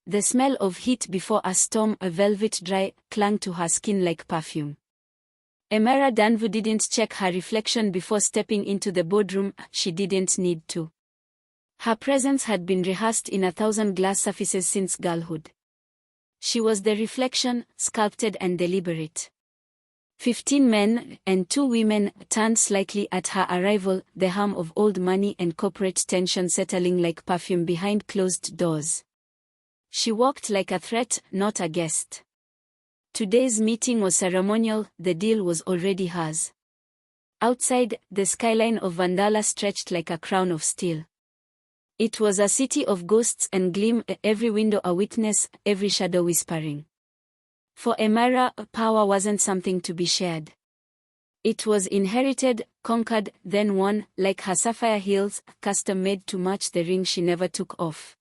The smell of heat before a storm, a velvet dry, clung to her skin like perfume. Emera Danvu didn't check her reflection before stepping into the boardroom. She didn't need to. Her presence had been rehearsed in 1,000 glass surfaces since girlhood. She was the reflection, sculpted and deliberate. 15 men and 2 women turned slightly at her arrival, the hum of old money and corporate tension settling like perfume behind closed doors. She walked like a threat, not a guest. Today's meeting was ceremonial, the deal was already hers. Outside, the skyline of Vundala stretched like a crown of steel. It was a city of ghosts and gleam, every window a witness, every shadow whispering. For Emera, power wasn't something to be shared. It was inherited, conquered, then won, like her sapphire heels, custom-made to match the ring she never took off.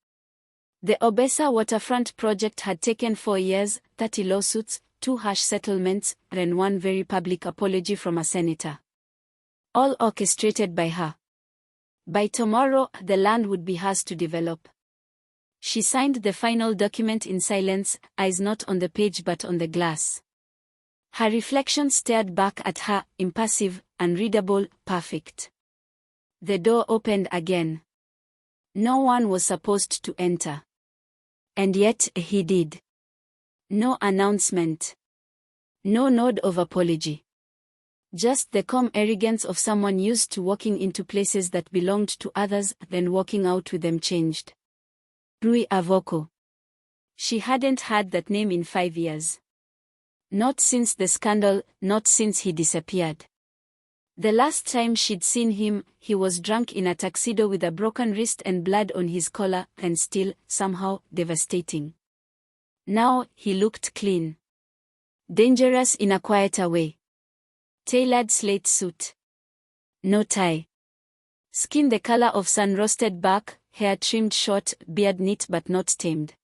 The Obesa waterfront project had taken 4 years, 30 lawsuits, 2 harsh settlements, and 1 very public apology from a senator. All orchestrated by her. By tomorrow, the land would be hers to develop. She signed the final document in silence, eyes not on the page but on the glass. Her reflection stared back at her, impassive, unreadable, perfect. The door opened again. No one was supposed to enter. And yet he did. No announcement. No nod of apology. Just the calm arrogance of someone used to walking into places that belonged to others, then walking out with them changed. Rui Avoko. She hadn't had that name in 5 years. Not since the scandal, not since he disappeared. The last time she'd seen him, he was drunk in a tuxedo with a broken wrist and blood on his collar, and still, somehow, devastating. Now, he looked clean. Dangerous in a quieter way. Tailored slate suit. No tie. Skin the color of sun-roasted bark, hair trimmed short, beard neat but not tamed.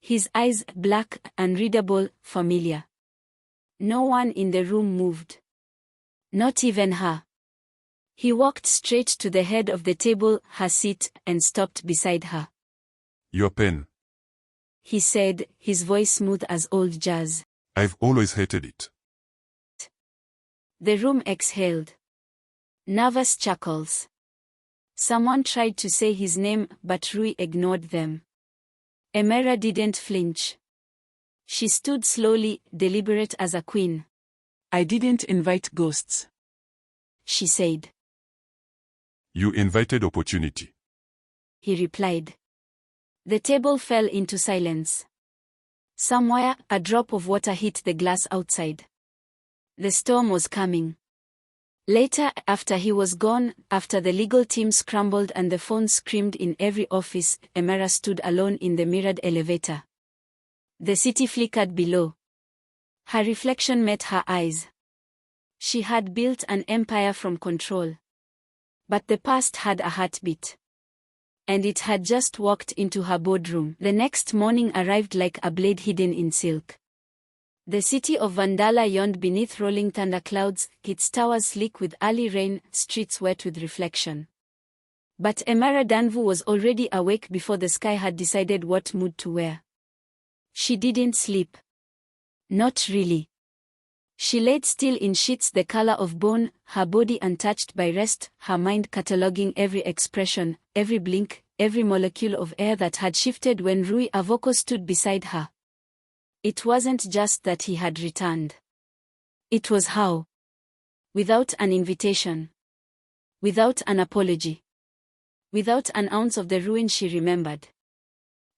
His eyes, black, unreadable, familiar. No one in the room moved. Not even her. He walked straight to the head of the table, her seat, and stopped beside her. Your pen. He said, his voice smooth as old jazz. I've always hated it. The room exhaled. Nervous chuckles. Someone tried to say his name, but Rui ignored them. Emera didn't flinch. She stood slowly, deliberate as a queen. I didn't invite ghosts, she said. You invited opportunity, he replied. The table fell into silence. Somewhere, a drop of water hit the glass outside. The storm was coming. Later, after he was gone, after the legal team scrambled and the phone screamed in every office, Emera stood alone in the mirrored elevator. The city flickered below. Her reflection met her eyes. She had built an empire from control. But the past had a heartbeat. And it had just walked into her boardroom. The next morning arrived like a blade hidden in silk. The city of Vundala yawned beneath rolling thunderclouds, its towers sleek with early rain, streets wet with reflection. But Emera Danvu was already awake before the sky had decided what mood to wear. She didn't sleep. Not really. She laid still in sheets the color of bone, her body untouched by rest, her mind cataloging every expression, every blink, every molecule of air that had shifted when Rui Avoko stood beside her. It wasn't just that he had returned. It was how. Without an invitation. Without an apology. Without an ounce of the ruin she remembered.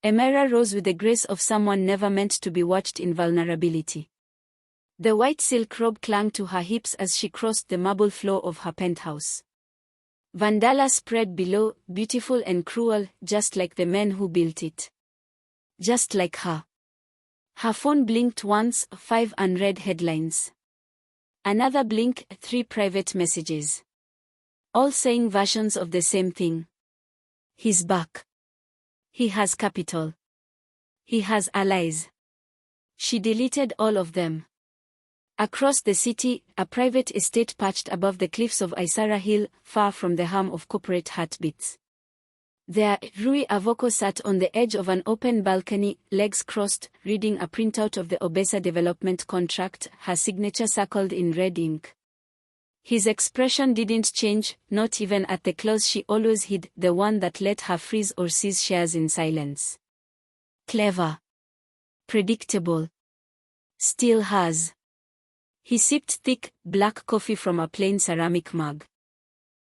Emera rose with the grace of someone never meant to be watched in vulnerability. The white silk robe clung to her hips as she crossed the marble floor of her penthouse. Vundala spread below, beautiful and cruel, just like the men who built it. Just like her. Her phone blinked once, 5 unread headlines. Another blink, 3 private messages. All saying versions of the same thing. He's back. He has capital. He has allies. She deleted all of them. Across the city, a private estate perched above the cliffs of Isara Hill, far from the hum of corporate heartbeats. There, Rui Avoko sat on the edge of an open balcony, legs crossed, reading a printout of the Obesa development contract, her signature circled in red ink. His expression didn't change, not even at the clause she always hid, the one that let her freeze or seize shares in silence. Clever. Predictable. Still hers. He sipped thick, black coffee from a plain ceramic mug.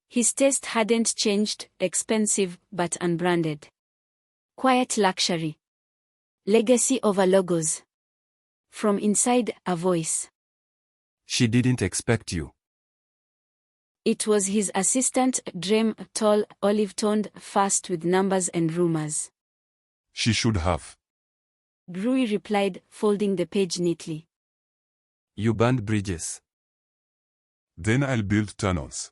His taste hadn't changed, expensive, but unbranded. Quiet luxury. Legacy over logos. From inside, a voice. She didn't expect you. It was his assistant, Dream, tall, olive-toned, fast with numbers and rumors. She should have. Rui replied, folding the page neatly. You burned bridges. Then I'll build tunnels.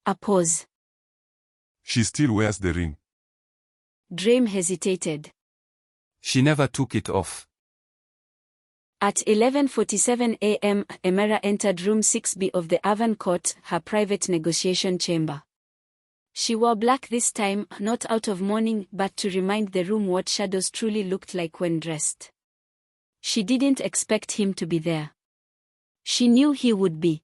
A pause. She still wears the ring. Dream hesitated. She never took it off. At 11:47 a.m., Emera entered room 6B of the Avan Court, her private negotiation chamber. She wore black this time, not out of mourning, but to remind the room what shadows truly looked like when dressed. She didn't expect him to be there. She knew he would be.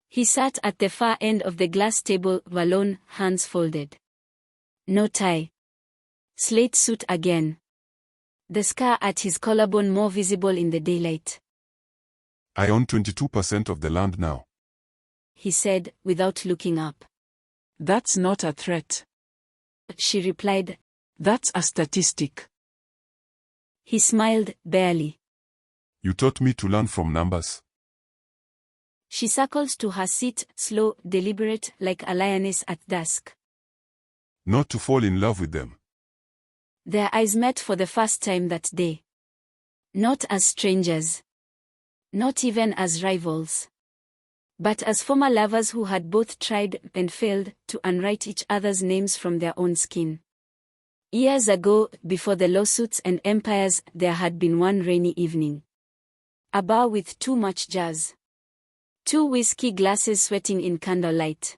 He sat at the far end of the glass table, alone, hands folded. No tie. Slate suit again. The scar at his collarbone more visible in the daylight. I own 22% of the land now. He said, without looking up. That's not a threat. She replied. That's a statistic. He smiled, barely. You taught me to learn from numbers. She circled to her seat, slow, deliberate, like a lioness at dusk. Not to fall in love with them. Their eyes met for the first time that day. Not as strangers. Not even as rivals. But as former lovers who had both tried and failed to unwrite each other's names from their own skin. Years ago, before the lawsuits and empires, there had been one rainy evening. A bar with too much jazz. 2 whiskey glasses sweating in candlelight.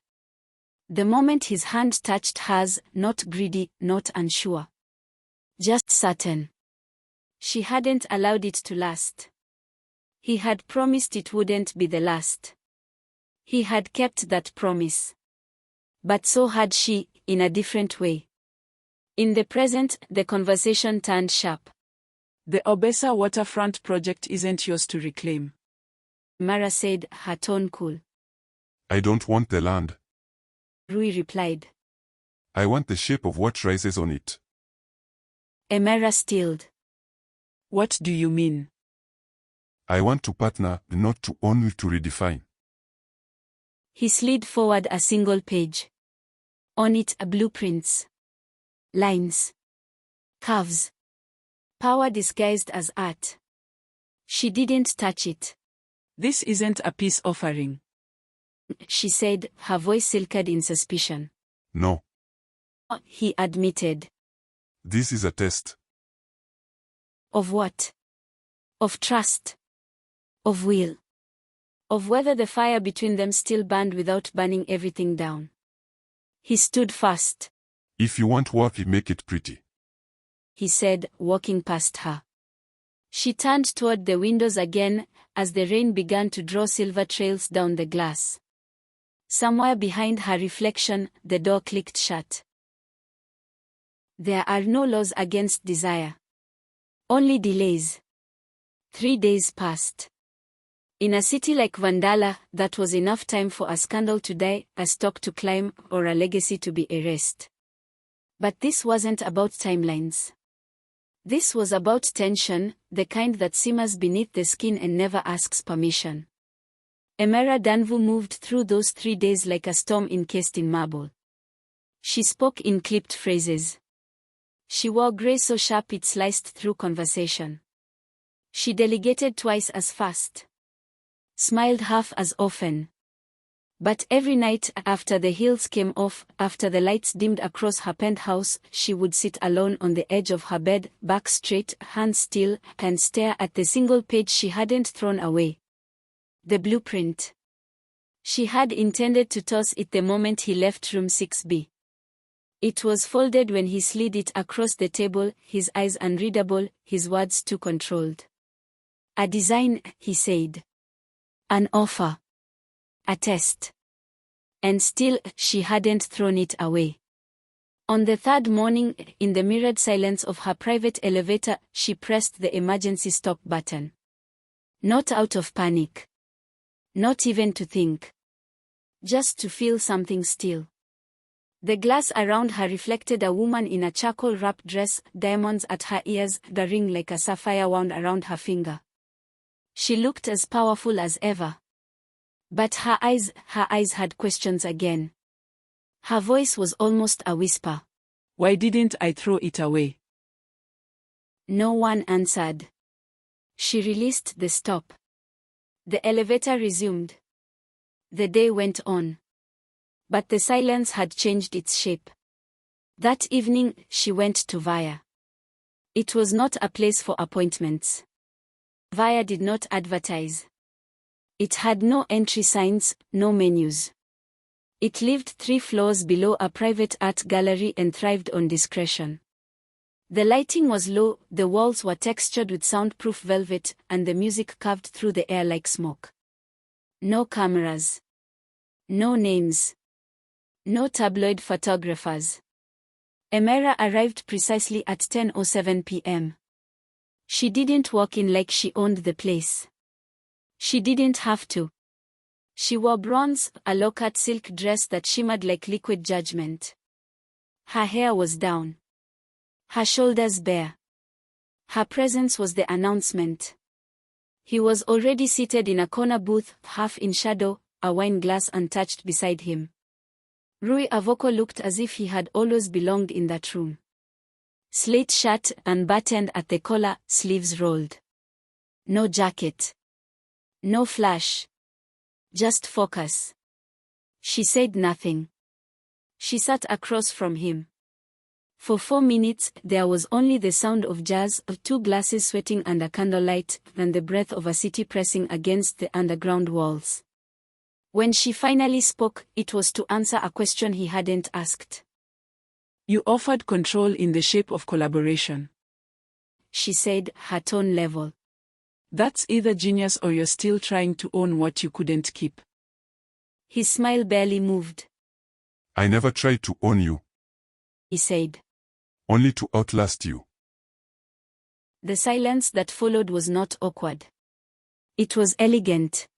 The moment his hand touched hers, not greedy, not unsure. Just certain. She hadn't allowed it to last. He had promised it wouldn't be the last. He had kept that promise. But so had she, in a different way. In the present, the conversation turned sharp. The Obesa waterfront project isn't yours to reclaim. Mara said, her tone cool. I don't want the land. Rui replied. I want the shape of what rises on it. Emera stilled. What do you mean? I want to partner, not to only to redefine. He slid forward a single page. On it, blueprints. Lines. Curves. Power disguised as art. She didn't touch it. This isn't a peace offering. She said, her voice silkered in suspicion. No. He admitted. This is a test. Of what? Of trust. Of will. Of whether the fire between them still burned without burning everything down. He stood fast. If you want work, make it pretty. He said, walking past her. She turned toward the windows again, as the rain began to draw silver trails down the glass. Somewhere behind her reflection, the door clicked shut. There are no laws against desire. Only delays. 3 days passed. In a city like Vundala, that was enough time for a scandal to die, a stock to climb, or a legacy to be erased. But this wasn't about timelines. This was about tension, the kind that simmers beneath the skin and never asks permission. Emera Danvu moved through those 3 days like a storm encased in marble. She spoke in clipped phrases. She wore grey so sharp it sliced through conversation. She delegated twice as fast. Smiled half as often. But every night, after the heels came off, after the lights dimmed across her penthouse, she would sit alone on the edge of her bed, back straight, hands still, and stare at the single page she hadn't thrown away. The blueprint. She had intended to toss it the moment he left room 6B. It was folded when he slid it across the table, his eyes unreadable, his words too controlled. A design, he said. An offer. A test. And still, she hadn't thrown it away. On the third morning, in the mirrored silence of her private elevator, she pressed the emergency stop button. Not out of panic. Not even to think. Just to feel something still. The glass around her reflected a woman in a charcoal-wrapped dress, diamonds at her ears, the ring like a sapphire wound around her finger. She looked as powerful as ever. But her eyes had questions again. Her voice was almost a whisper. Why didn't I throw it away? No one answered. She released the stop. The elevator resumed. The day went on. But the silence had changed its shape. That evening, she went to Via. It was not a place for appointments. Via did not advertise. It had no entry signs, no menus. It lived 3 floors below a private art gallery and thrived on discretion. The lighting was low, the walls were textured with soundproof velvet, and the music carved through the air like smoke. No cameras. No names. No tabloid photographers. Emera arrived precisely at 10:07 p.m. She didn't walk in like she owned the place. She didn't have to. She wore bronze, a low-cut silk dress that shimmered like liquid judgment. Her hair was down. Her shoulders bare. Her presence was the announcement. He was already seated in a corner booth, half in shadow, a wine glass untouched beside him. Rui Avoko looked as if he had always belonged in that room. Slate shirt, unbuttoned at the collar, sleeves rolled. No jacket. No flash. Just focus. She said nothing. She sat across from him. For 4 minutes, there was only the sound of jazz, of 2 glasses sweating under candlelight, and the breath of a city pressing against the underground walls. When she finally spoke, it was to answer a question he hadn't asked. You offered control in the shape of collaboration. She said, her tone level. That's either genius or you're still trying to own what you couldn't keep. His smile barely moved. I never tried to own you. He said. Only to outlast you. The silence that followed was not awkward. It was elegant.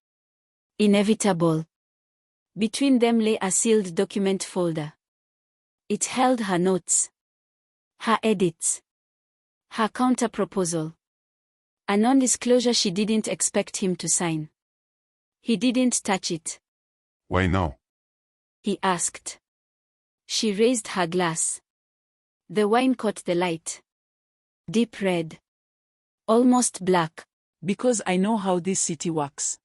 Inevitable. Between them lay a sealed document folder. It held her notes. Her edits. Her counter-proposal. A non-disclosure she didn't expect him to sign. He didn't touch it. Why now? He asked. She raised her glass. The wine caught the light. Deep red. Almost black. Because I know how this city works.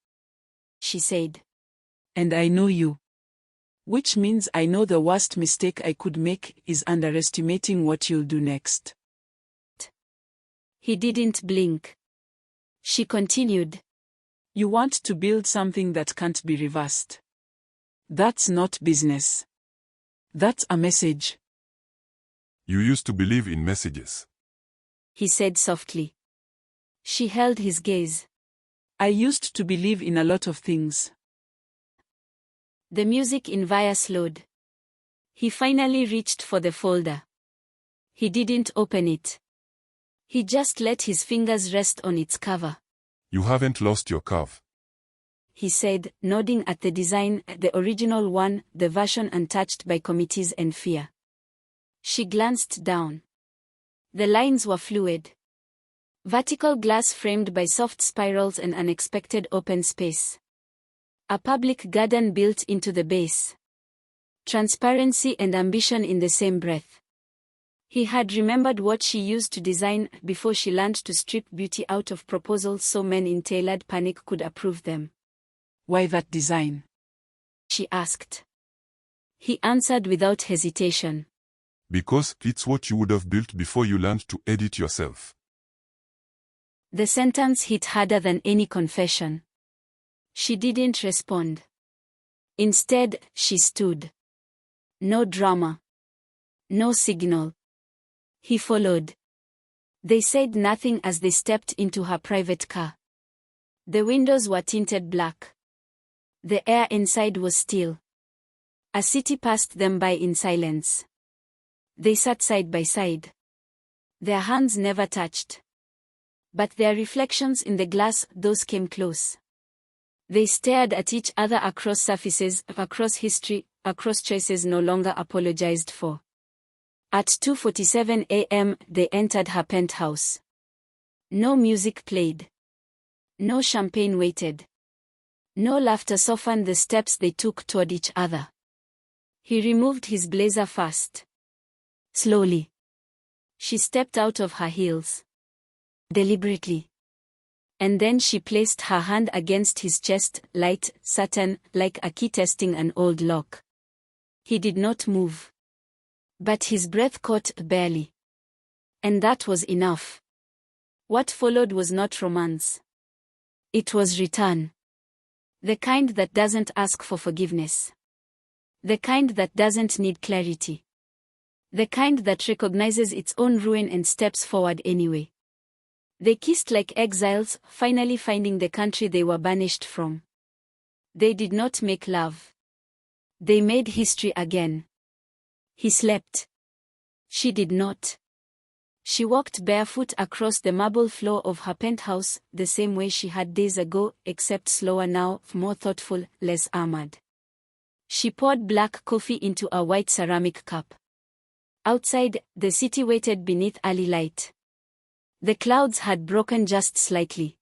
She said. And I know you. Which means I know the worst mistake I could make is underestimating what you'll do next. He didn't blink. She continued. You want to build something that can't be reversed. That's not business. That's a message. You used to believe in messages. He said softly. She held his gaze. I used to believe in a lot of things. The music in Via slowed. He finally reached for the folder. He didn't open it. He just let his fingers rest on its cover. You haven't lost your curve. He said, nodding at the design, the original one, the version untouched by committees and fear. She glanced down. The lines were fluid. Vertical glass framed by soft spirals and unexpected open space. A public garden built into the base. Transparency and ambition in the same breath. He had remembered what she used to design before she learned to strip beauty out of proposals so men in tailored panic could approve them. Why that design? She asked. He answered without hesitation. Because it's what you would have built before you learned to edit yourself. The sentence hit harder than any confession. She didn't respond. Instead, she stood. No drama. No signal. He followed. They said nothing as they stepped into her private car. The windows were tinted black. The air inside was still. A city passed them by in silence. They sat side by side. Their hands never touched. But their reflections in the glass, those came close. They stared at each other across surfaces, across history, across choices no longer apologized for. At 2:47 a.m., they entered her penthouse. No music played. No champagne waited. No laughter softened the steps they took toward each other. He removed his blazer fast. Slowly. She stepped out of her heels. Deliberately. And then she placed her hand against his chest, light, satin, like a key testing an old lock. He did not move. But his breath caught barely. And that was enough. What followed was not romance. It was return. The kind that doesn't ask for forgiveness. The kind that doesn't need clarity. The kind that recognizes its own ruin and steps forward anyway. They kissed like exiles, finally finding the country they were banished from. They did not make love. They made history again. He slept. She did not. She walked barefoot across the marble floor of her penthouse, the same way she had days ago, except slower now, more thoughtful, less armored. She poured black coffee into a white ceramic cup. Outside, the city waited beneath early light. The clouds had broken just slightly.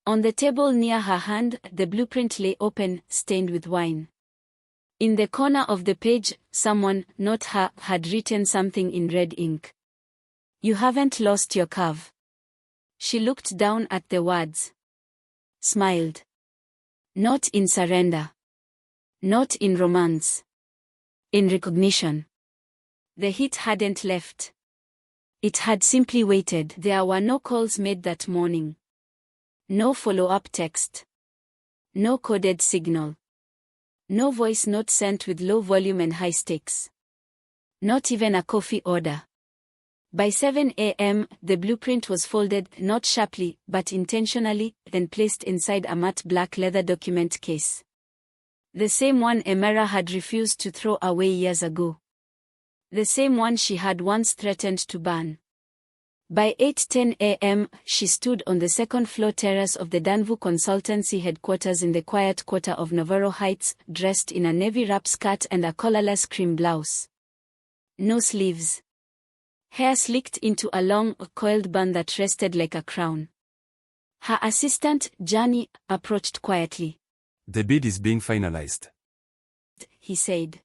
On the table near her hand, the blueprint lay open, stained with wine. In the corner of the page, someone, not her, had written something in red ink. "You haven't lost your curve." She looked down at the words. Smiled. Not in surrender. Not in romance. In recognition. The heat hadn't left. It had simply waited. There were no calls made that morning. No follow-up text. No coded signal. No voice note sent with low volume and high stakes. Not even a coffee order. By 7 a.m., the blueprint was folded, not sharply, but intentionally, then placed inside a matte black leather document case. The same one Emera had refused to throw away years ago. The same one she had once threatened to burn. By 8:10 a.m., she stood on the second-floor terrace of the Danvu consultancy headquarters in the quiet quarter of Navarro Heights, dressed in a navy wrap skirt and a collarless cream blouse. No sleeves. Hair slicked into a long, coiled bun that rested like a crown. Her assistant, Johnny, approached quietly. "The bid is being finalized," he said.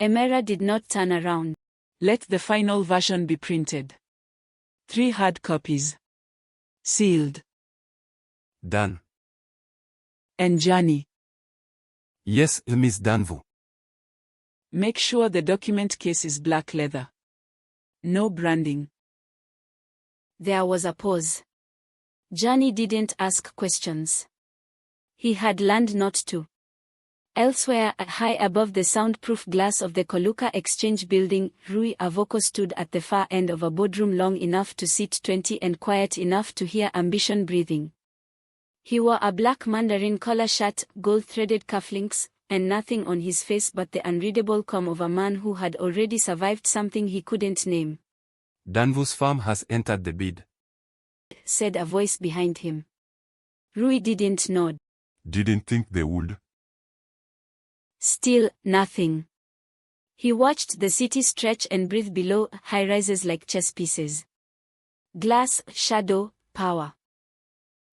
Emera did not turn around. Let the final version be printed. 3 hard copies. Sealed. "Done." And Johnny, "Yes, Miss Danvu." make sure the document case is black leather. No branding. There was a pause. Johnny didn't ask questions. He had learned not to. Elsewhere, high above the soundproof glass of the Coluca Exchange building, Rui Avoko stood at the far end of a boardroom long enough to sit 20 and quiet enough to hear ambition breathing. He wore a black mandarin collar shirt, gold-threaded cufflinks, and nothing on his face but the unreadable calm of a man who had already survived something he couldn't name. "Danvu's farm has entered the bid," said a voice behind him. Rui didn't nod. Didn't think they would. Still, nothing. He watched the city stretch and breathe below, high-rises like chess pieces. Glass, shadow, power.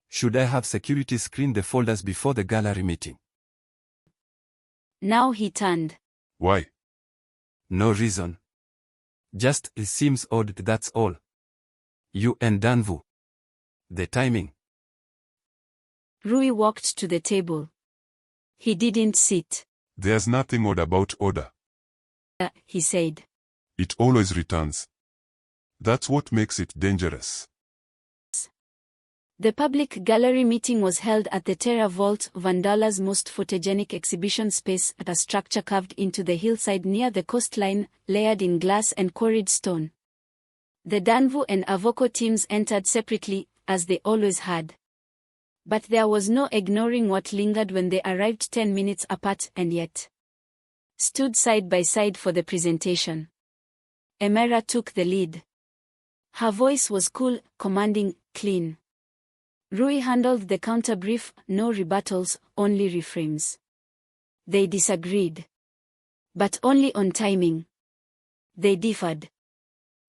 "Should I have security screen the folders before the gallery meeting?" Now he turned. Why? "No reason. Just it seems odd, that's all. You and Danvu. The timing." Rui walked to the table. He didn't sit. There's nothing odd about order. He said. It always returns. That's what makes it dangerous. The public gallery meeting was held at the Terra Vault, Vundala's most photogenic exhibition space, at a structure carved into the hillside near the coastline, layered in glass and quarried stone. The Danvu and Avoko teams entered separately, as they always had. But there was no ignoring what lingered when they arrived 10 minutes apart and yet stood side by side for the presentation. Emera took the lead. Her voice was cool, commanding, clean. Rui handled the counter-brief, no rebuttals, only reframes. They disagreed. But only on timing. They differed.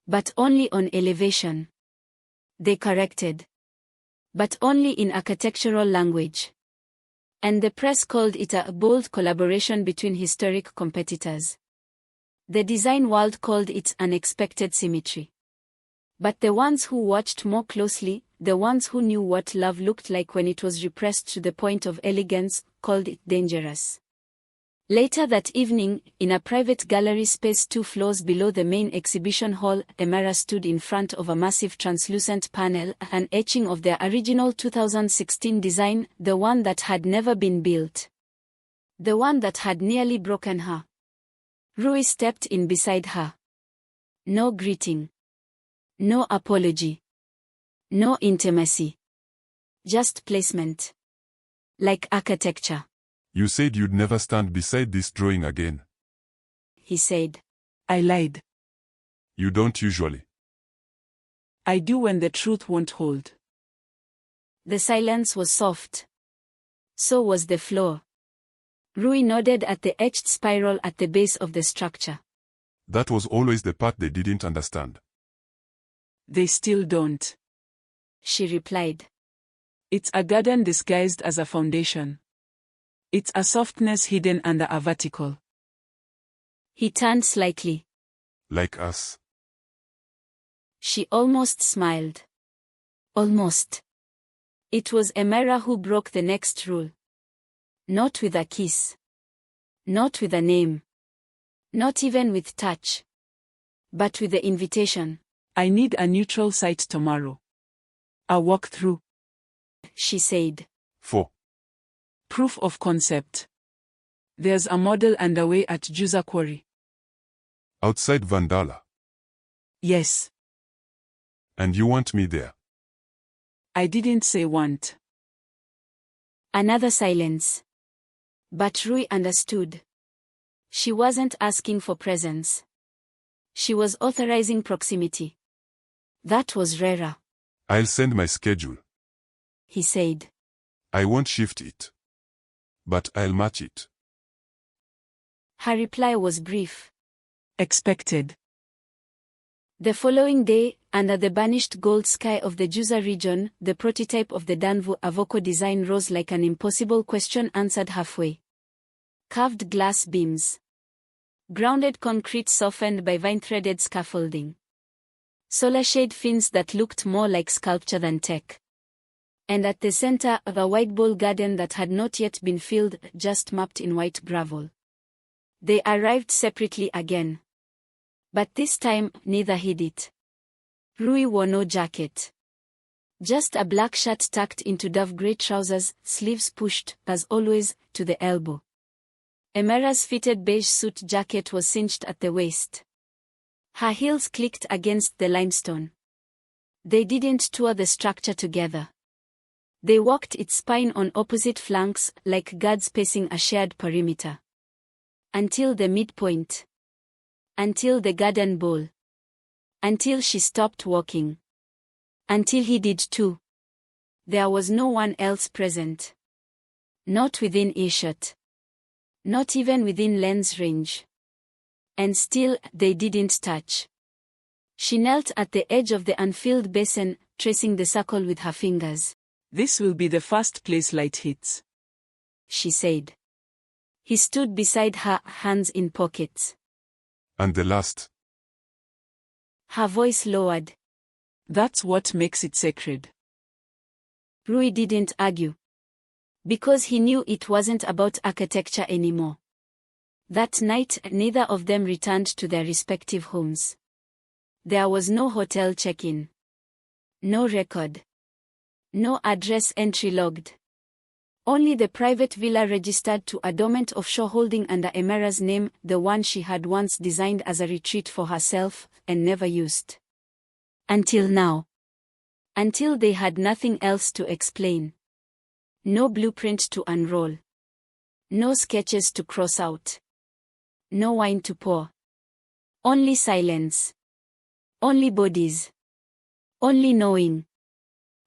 But only on elevation. They corrected. But only in architectural language. And the press called it a bold collaboration between historic competitors. The design world called it unexpected symmetry. But the ones who watched more closely, the ones who knew what love looked like when it was repressed to the point of elegance, called it dangerous. Later that evening, in a private gallery space 2 floors below the main exhibition hall, Emera stood in front of a massive translucent panel, an etching of their original 2016 design, the one that had never been built. The one that had nearly broken her. Rui stepped in beside her. No greeting. No apology. No intimacy. Just placement. Like architecture. You said you'd never stand beside this drawing again. He said. I lied. You don't usually. I do when the truth won't hold. The silence was soft. So was the floor. Rui nodded at the etched spiral at the base of the structure. That was always the part they didn't understand. They still don't. She replied. It's a garden disguised as a foundation. It's a softness hidden under a vertical. He turned slightly. Like us. She almost smiled. Almost. It was Emera who broke the next rule. Not with a kiss. Not with a name. Not even with touch. But with the invitation. I need a neutral site tomorrow. A walkthrough. She said. 4. Proof of concept. There's a model underway at Juza Quarry. Outside Vundala. Yes. And you want me there? I didn't say want. Another silence. But Rui understood. She wasn't asking for presence. She was authorizing proximity. That was rarer. I'll send my schedule. He said. I won't shift it. But I'll match it. Her reply was brief. Expected. The following day, under the burnished gold sky of the Juza region, the prototype of the Danvu Avoko design rose like an impossible question answered halfway. Carved glass beams. Grounded concrete softened by vine-threaded scaffolding. Solar shade fins that looked more like sculpture than tech. And at the center of a white bowl garden that had not yet been filled, just mapped in white gravel. They arrived separately again. But this time, neither hid it. Rui wore no jacket. Just a black shirt tucked into dove-grey trousers, sleeves pushed, as always, to the elbow. Emera's fitted beige suit jacket was cinched at the waist. Her heels clicked against the limestone. They didn't tour the structure together. They walked its spine on opposite flanks, like guards pacing a shared perimeter. Until the midpoint. Until the garden bowl. Until she stopped walking. Until he did too. There was no one else present. Not within earshot. Not even within lens range. And still, they didn't touch. She knelt at the edge of the unfilled basin, tracing the circle with her fingers. This will be the first place light hits. She said. He stood beside her, hands in pockets. And the last. Her voice lowered. That's what makes it sacred. Rui didn't argue. Because he knew it wasn't about architecture anymore. That night, neither of them returned to their respective homes. There was no hotel check-in. No record. No address entry logged. Only the private villa registered to a dormant offshore holding under Emera's name, the one she had once designed as a retreat for herself, and never used. Until now. Until they had nothing else to explain. No blueprint to unroll. No sketches to cross out. No wine to pour. Only silence. Only bodies. Only knowing.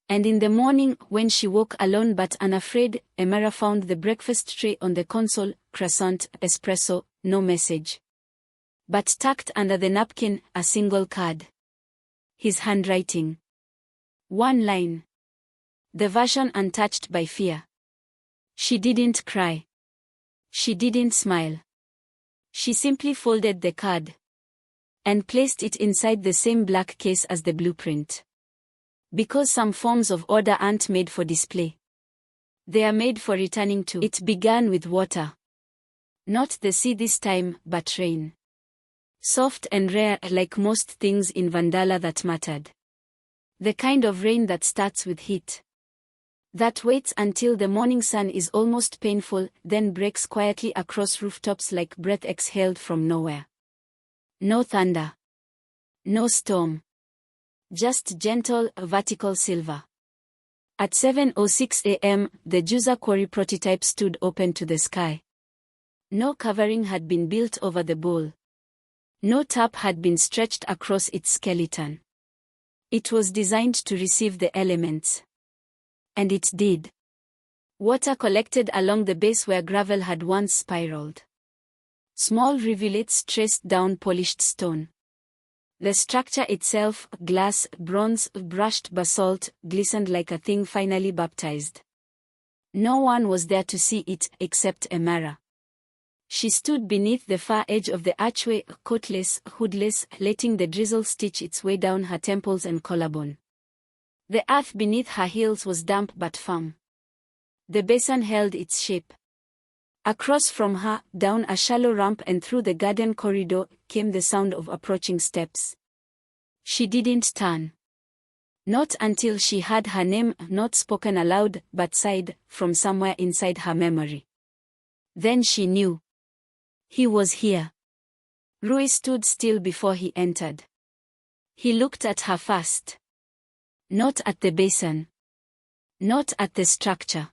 And in the morning, when she woke alone but unafraid, Emera found the breakfast tray on the console, croissant, espresso, no message. But tucked under the napkin, a single card. His handwriting. One line. The version untouched by fear. She didn't cry. She didn't smile. She simply folded the card. And placed it inside the same black case as the blueprint. Because some forms of order aren't made for display. They are made for returning to. It began with water. Not the sea this time, but rain. Soft and rare, like most things in Vundala that mattered. The kind of rain that starts with heat. That waits until the morning sun is almost painful, then breaks quietly across rooftops like breath exhaled from nowhere. No thunder. No storm. Just gentle, vertical silver. At 7:06 a.m., the Juza quarry prototype stood open to the sky. No covering had been built over the bowl. No tap had been stretched across its skeleton. It was designed to receive the elements. And it did. Water collected along the base where gravel had once spiraled. Small rivulets traced down polished stone. The structure itself, glass, bronze, brushed basalt, glistened like a thing finally baptized. No one was there to see it, except Emera. She stood beneath the far edge of the archway, coatless, hoodless, letting the drizzle stitch its way down her temples and collarbone. The earth beneath her heels was damp but firm. The basin held its shape. Across from her, down a shallow ramp and through the garden corridor, came the sound of approaching steps. She didn't turn. Not until she heard her name, not spoken aloud, but sighed, from somewhere inside her memory. Then she knew. He was here. Rui stood still before he entered. He looked at her first. Not at the basin. Not at the structure.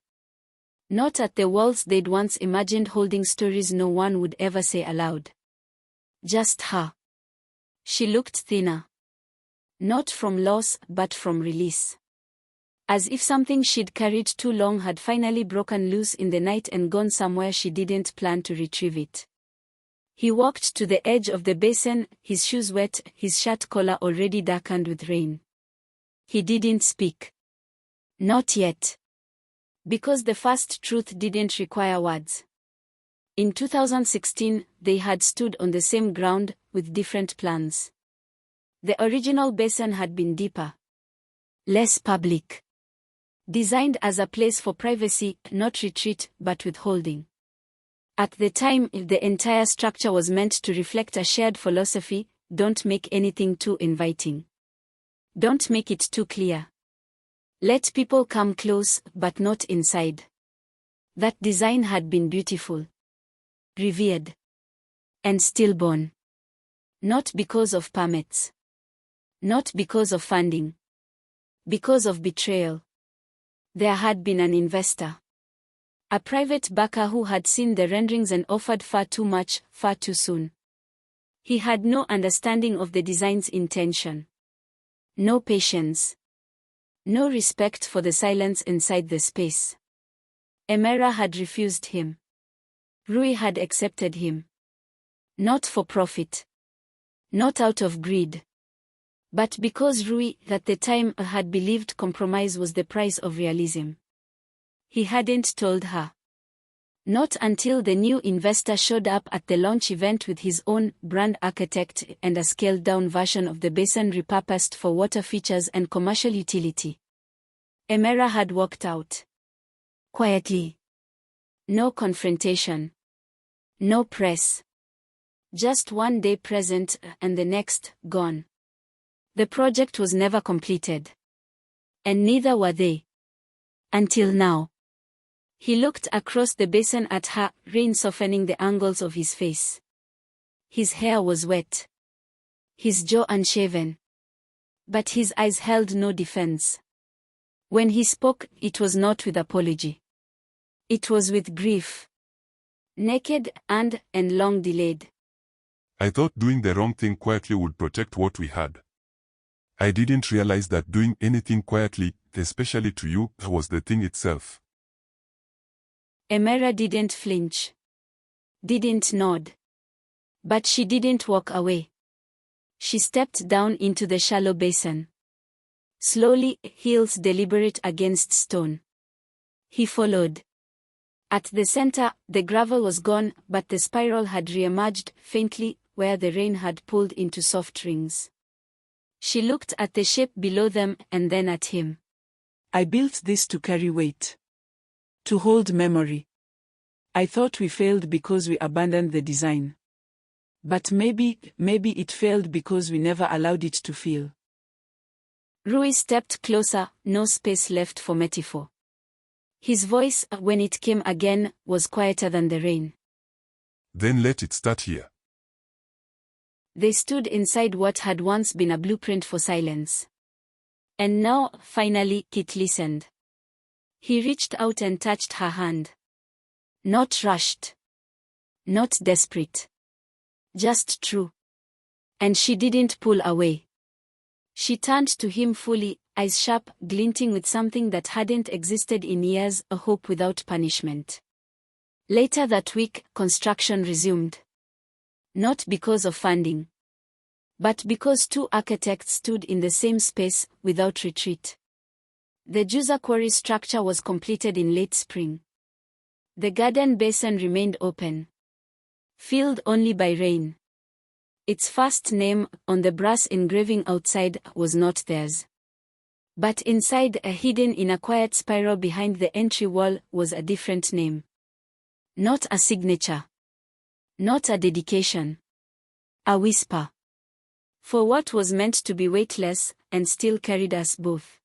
Not at the walls they'd once imagined holding stories no one would ever say aloud. Just her. She looked thinner. Not from loss, but from release. As if something she'd carried too long had finally broken loose in the night and gone somewhere she didn't plan to retrieve it. He walked to the edge of the basin, his shoes wet, his shirt collar already darkened with rain. He didn't speak. Not yet. Because the first truth didn't require words. In 2016, they had stood on the same ground, with different plans. The original basin had been deeper. Less public. Designed as a place for privacy, not retreat, but withholding. At the time, the entire structure was meant to reflect a shared philosophy: don't make anything too inviting. Don't make it too clear. Let people come close, but not inside. That design had been beautiful. Revered. And stillborn. Not because of permits. Not because of funding. Because of betrayal. There had been an investor. A private backer who had seen the renderings and offered far too much, far too soon. He had no understanding of the design's intention. No patience. No respect for the silence inside the space. Emera had refused him. Rui had accepted him. Not for profit. Not out of greed. But because Rui, at the time, had believed compromise was the price of realism. He hadn't told her. Not until the new investor showed up at the launch event with his own brand architect and a scaled-down version of the basin repurposed for water features and commercial utility. Emera had walked out. Quietly. No confrontation. No press. Just one day present, and the next, gone. The project was never completed. And neither were they. Until now. He looked across the basin at her, rain softening the angles of his face. His hair was wet. His jaw unshaven. But his eyes held no defense. When he spoke, it was not with apology. It was with grief. Naked and long delayed. I thought doing the wrong thing quietly would protect what we had. I didn't realize that doing anything quietly, especially to you, was the thing itself. Emera didn't flinch. Didn't nod. But she didn't walk away. She stepped down into the shallow basin. Slowly, heels deliberate against stone. He followed. At the center, the gravel was gone, but the spiral had re-emerged, faintly, where the rain had pulled into soft rings. She looked at the shape below them, and then at him. I built this to carry weight. To hold memory. I thought we failed because we abandoned the design. But maybe it failed because we never allowed it to feel. Rui stepped closer, no space left for metaphor. His voice, when it came again, was quieter than the rain. Then let it start here. They stood inside what had once been a blueprint for silence. And now, finally, Kit listened. He reached out and touched her hand. Not rushed. Not desperate. Just true. And she didn't pull away. She turned to him fully, eyes sharp, glinting with something that hadn't existed in years, a hope without punishment. Later that week, construction resumed. Not because of funding. But because two architects stood in the same space, without retreat. The Juza quarry structure was completed in late spring. The garden basin remained open. Filled only by rain. Its first name, on the brass engraving outside, was not theirs. But inside, hidden in a quiet spiral behind the entry wall, was a different name. Not a signature. Not a dedication. A whisper. For what was meant to be weightless, and still carried us both.